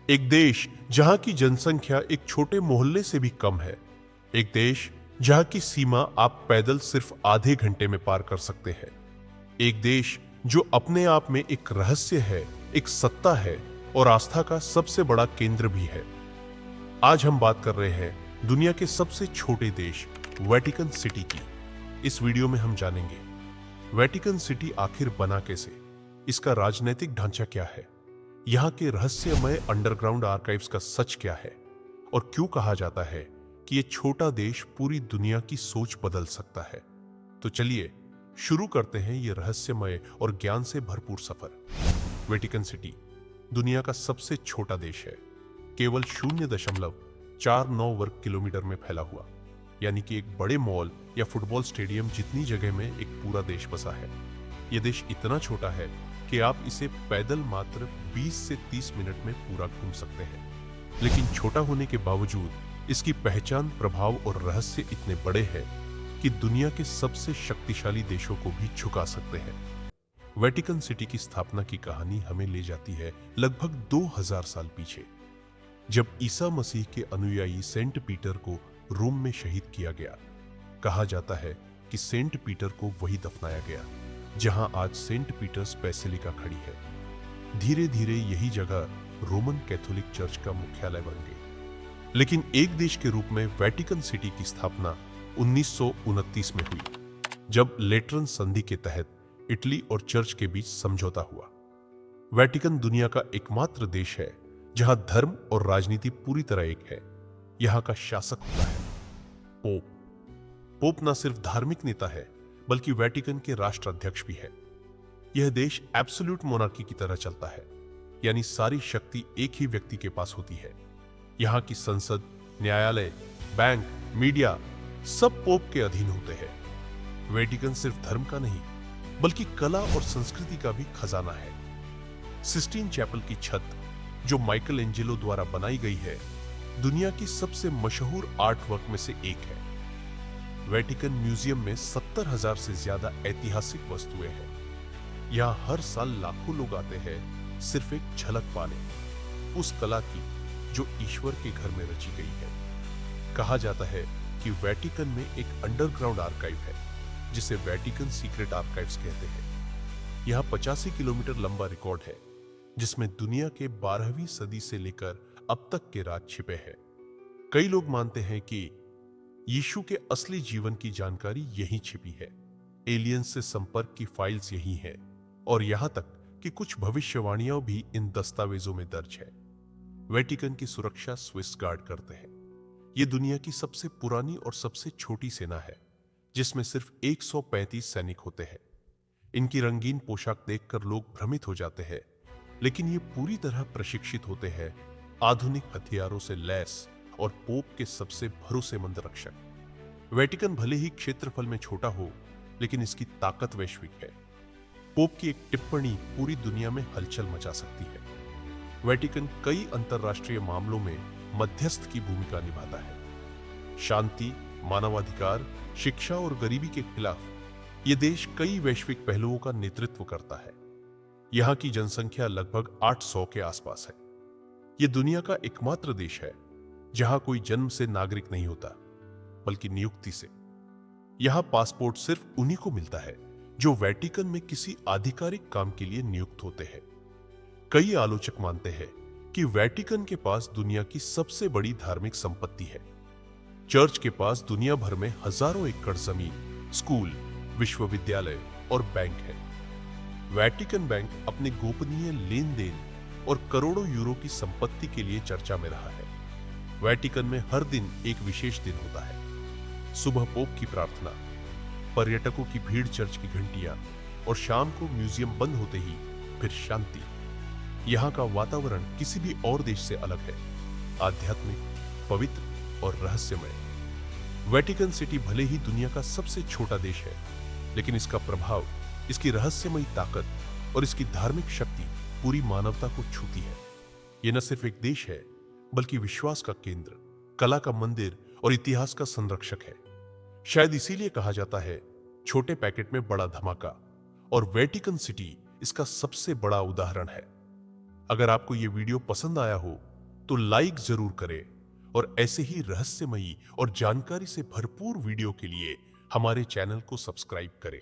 एक देश जहां की जनसंख्या एक छोटे मोहल्ले से भी कम है। एक देश जहां की सीमा आप पैदल सिर्फ आधे घंटे में पार कर सकते हैं। एक देश जो अपने आप में एक रहस्य है, एक सत्ता है और आस्था का सबसे बड़ा केंद्र भी है। आज हम बात कर रहे हैं दुनिया के सबसे छोटे देश वेटिकन सिटी की। इस वीडियो में हम जानेंगे वेटिकन सिटी आखिर बना कैसे, इसका राजनीतिक ढांचा क्या है, यहाँ के रहस्यमय अंडरग्राउंड आर्काइव्स का सच क्या है और क्यों कहा जाता है कि यह छोटा देश पूरी दुनिया की सोच बदल सकता है। तो चलिए शुरू करते हैं ये रहस्यमय और ज्ञान से भरपूर सफर। वेटिकन सिटी दुनिया का सबसे छोटा देश है, केवल 0.49 वर्ग किलोमीटर में फैला हुआ, यानी कि एक बड़े मॉल या फुटबॉल स्टेडियम जितनी जगह में एक पूरा देश बसा है। यह देश इतना छोटा है कि आप इसे पैदल मात्र 20 से 30 मिनट में पूरा घूम सकते हैं। लेकिन छोटा होने के बावजूद इसकी पहचान, प्रभाव और रहस्य इतने बड़े हैं कि दुनिया के सबसे शक्तिशाली देशों को भी झुका सकते हैं। वेटिकन सिटी की स्थापना की कहानी हमें ले जाती है लगभग 2000 साल पीछे, जब ईसा मसीह के अनुयायी सेंट पीटर को रोम में शहीद किया गया। कहा जाता है कि सेंट पीटर को वही दफनाया गया जहां आज सेंट पीटर्स बेसिलिका खड़ी है। धीरे धीरे यही जगह रोमन कैथोलिक चर्च का मुख्यालय बन गई। लेकिन एक देश के रूप में वेटिकन सिटी की स्थापना 1929 में हुई, जब लेटरन संधि के तहत इटली और चर्च के बीच समझौता हुआ। वेटिकन दुनिया का एकमात्र देश है जहां धर्म और राजनीति पूरी तरह एक है। यहां का शासक होता है पोप। पोप न सिर्फ धार्मिक नेता है बल्कि वेटिकन के राष्ट्राध्यक्ष भी है। यह देश एब्सोल्यूट मोनार्की की तरह चलता है, यानी सारी शक्ति एक ही व्यक्ति के पास होती है। यहां की संसद, न्यायालय, बैंक, मीडिया सब पोप के अधीन होते हैं। वेटिकन सिर्फ धर्म का नहीं बल्कि कला और संस्कृति का भी खजाना है। सिस्टीन चैपल की छत, जो माइकल एंजेलो द्वारा बनाई गई है, दुनिया की सबसे मशहूर आर्ट वर्क में से एक है। वेटिकन म्यूजियम में 70,000 से ज्यादा ऐतिहासिक वस्तुएं हैं। यहां हर साल लाखों लोग आते हैं सिर्फ एक झलक पाने उस कला की जो ईश्वर के घर में रची गई है। कहा जाता है कि वेटिकन में एक अंडरग्राउंड आर्काइव है जिसे वेटिकन सीक्रेट आर्काइव्स कहते हैं। यहां 85 किलोमीटर लंबा रिकॉर्ड है जिसमें दुनिया के 12वीं सदी से लेकर अब तक के राज छिपे हैं। कई लोग मानते हैं कि यीशु के असली जीवन की जानकारी यहीं छिपी है। एलियंस से संपर्क की फाइल्स यहीं हैं और यहां तक कि कुछ भविष्यवाणियां भी इन दस्तावेजों में दर्ज है। वेटिकन की सुरक्षा स्विस गार्ड करते हैं। यह दुनिया की सबसे पुरानी और सबसे छोटी सेना है जिसमें सिर्फ 135 सैनिक होते हैं। इनकी रंगीन पोशाक देखकर लोग भ्रमित हो जाते हैं, लेकिन ये पूरी तरह प्रशिक्षित होते हैं, आधुनिक हथियारों से लैस और पोप के सबसे भरोसेमंद रक्षक। वेटिकन भले ही क्षेत्रफल में छोटा हो, लेकिन इसकी ताकत वैश्विक है। पोप की एक टिप्पणी पूरी दुनिया में हलचल मचा सकती है। वेटिकन कई अंतरराष्ट्रीय मामलों में मध्यस्थ की भूमिका निभाता है। शांति, मानवाधिकार, शिक्षा और गरीबी के खिलाफ यह देश कई वैश्विक पहलुओं का नेतृत्व करता है। यहां की जनसंख्या लगभग 800 के आसपास है। यह दुनिया का एकमात्र देश है जहां कोई जन्म से नागरिक नहीं होता बल्कि नियुक्ति से। यहां पासपोर्ट सिर्फ उन्हीं को मिलता है जो वेटिकन में किसी आधिकारिक काम के लिए नियुक्त होते हैं। कई आलोचक मानते हैं कि वेटिकन के पास दुनिया की सबसे बड़ी धार्मिक संपत्ति है। चर्च के पास दुनिया भर में हजारों एकड़ जमीन, स्कूल, विश्वविद्यालय और बैंक है। वेटिकन बैंक अपने गोपनीय लेन देन और करोड़ों यूरो की संपत्ति के लिए चर्चा में रहा है। वेटिकन में हर दिन एक विशेष दिन होता है। सुबह पोप की प्रार्थना, पर्यटकों की भीड़, चर्च की घंटियां और शाम को म्यूजियम बंद होते ही फिर शांति। यहां का वातावरण किसी भी और देश से अलग है, आध्यात्मिक, पवित्र और रहस्यमय। वेटिकन सिटी भले ही दुनिया का सबसे छोटा देश है, लेकिन इसका प्रभाव, इसकी रहस्यमयी ताकत और इसकी धार्मिक शक्ति पूरी मानवता को छूती है। यह न सिर्फ एक देश है बल्कि विश्वास का केंद्र, कला का मंदिर और इतिहास का संरक्षक है। शायद इसीलिए कहा जाता है छोटे पैकेट में बड़ा धमाका, और वेटिकन सिटी इसका सबसे बड़ा उदाहरण है। अगर आपको यह वीडियो पसंद आया हो तो लाइक जरूर करें और ऐसे ही रहस्यमयी और जानकारी से भरपूर वीडियो के लिए हमारे चैनल को सब्सक्राइब करें।